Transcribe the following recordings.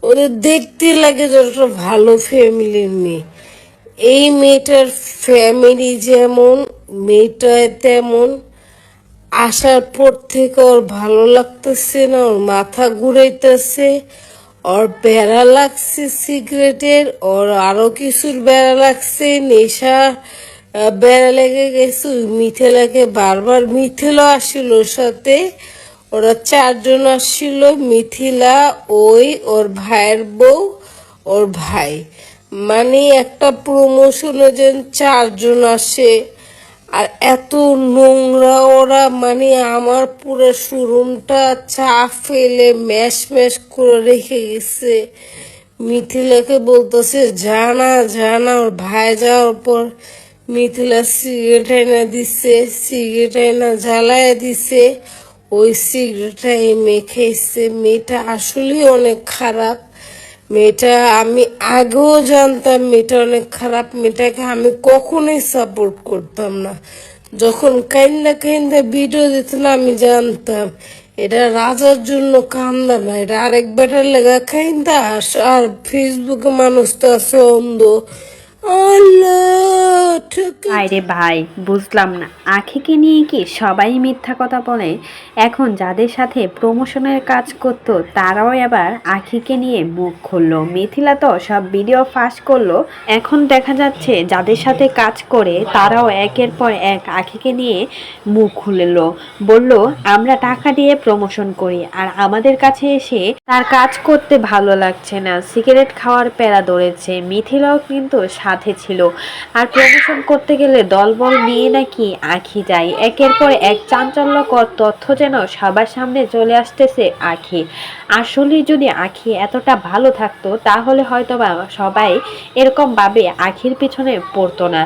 ওদের দেখতে লাগে যে একটা ভালো ফ্যামিলির মেয়ে। এই মেয়েটার ফ্যামিলি যেমন, মেয়েটা তেমন। আসার পর থেকে ওর ভালো লাগতেছে না, ওর মাথা ঘুরাইতেছে, ওর বেড়া লাগছে সিগারেটের, ওর আরো কিছুর বেড়া লাগছে, নেশা বেড়া লেগে গেছে। ওই মিথিলাকে বারবার, মিথিলা আসছিল ওর সাথে, ওরা 4 জন আসছিল, মিথিলা, ওই ওর ভাইয়ের বউ, ওর ভাই। মানে একটা প্রমোশনে যেন 4 জন আসে, আর এত নোংরা ওরা, মানে আমার পুরো শোরুমটা চা ফেলে ম্যাশ ম্যাশ করে রেখে গেছে। মিথিলাকে বলতেছে জানা জানা, ওর ভাই যাওয়ার পর মিথিলা সিগারেট এনে দিছে, সিগারেট এনে জ্বালায় দিছে, ওই সিগারেটটা এই মেয়ে খেয়েছে। মেয়েটা আসলে অনেক খারাপ। মেয়েটা আমি আগেও জানতাম মেয়েটা অনেক খারাপ, মেয়েটাকে আমি কখনোই সাপোর্ট করতাম না। যখন কাইন্দা কাইন্দা ভিডিও দিত না, আমি জানতাম এটা রাজার জন্য কান্দা না, এটা আরেক বেটার লেগা কাইন্দা। আর ফেসবুকে মানুষ তো আছে অন্ধ। আল্লাহ ঠকে। আরে ভাই, বুঝলাম না, আখিকে নিয়ে কি সবাই মিথ্যা কথা বলে? এখন যাদের সাথে প্রমোশনের কাজ করতো তারাও এবার আখিকে নিয়ে মুখ খুললো। মিথিলা তো সব ভিডিও ফাঁস করলো। এখন দেখা যাচ্ছে যাদের সাথে কাজ করে তারাও একের পর এক আখিকে নিয়ে মুখ খুললো। বলল আমরা টাকা দিয়ে প্রমোশন করি, আর আমাদের কাছে এসে তার কাজ করতে ভালো লাগছে না, সিগারেট খাওয়ার প্যারা ধরেছে। মিথিলাও কিন্তু সাথে ছিল। আর প্রমোশন করতে গেলে দলবল নিয়ে নাকি আখি যায়। একের পর এক চাঞ্চল্যকর তথ্য যেন সবার সামনে চলে আসতেছে আখি। আসলে যদি আখি এতটা ভালো থাকতো তাহলে হয়তোবা সবাই এরকম ভাবে আখির পিছনে পড়তো না।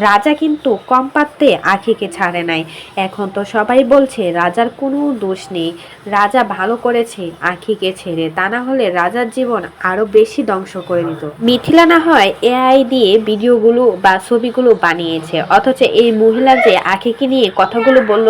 রাজা কিন্তু কম পারতে আখিকে ছাড়ে নাই। এখন তো সবাই বলছে রাজার কোনো দোষ নেই, রাজা ভালো করেছে আখিকে ছেড়ে, তা না হলে রাজার জীবন আরো বেশি ধ্বংস করে দিত। মিথিলা না হয় এআই দিয়ে ভিডিওগুলো বা ছবিগুলো বানিয়েছে, অথচ এই মহিলা যে আখিকে নিয়ে কথাগুলো বলল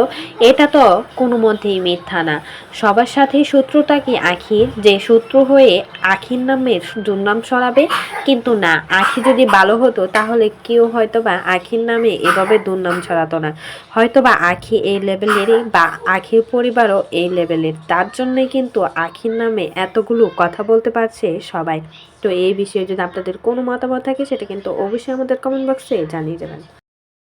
এটা তো কোনো মতেই মিথ্যা না। সবার সাথেই শত্রুতা কি আখির, যে শত্রু হয়ে আখির নামে দুর্নাম ছড়াবে? কিন্তু না, আখি যদি ভালো হতো তাহলে কেউ হয়তোবা আখির নামে এভাবে দুর্নাম ছড়াতো না। হয়তোবা আখি এই লেভেলেরই, বা আখির পরিবারও এই লেভেলের, তার জন্যই কিন্তু আখির নামে এতগুলো কথা বলতে পারছে সবাই। তো এই বিষয়ে যদি আপনাদের কোনো মতামত থাকে সেটা কিন্তু অবশ্যই আমাদের কমেন্ট বক্সে জানিয়ে যাবেন।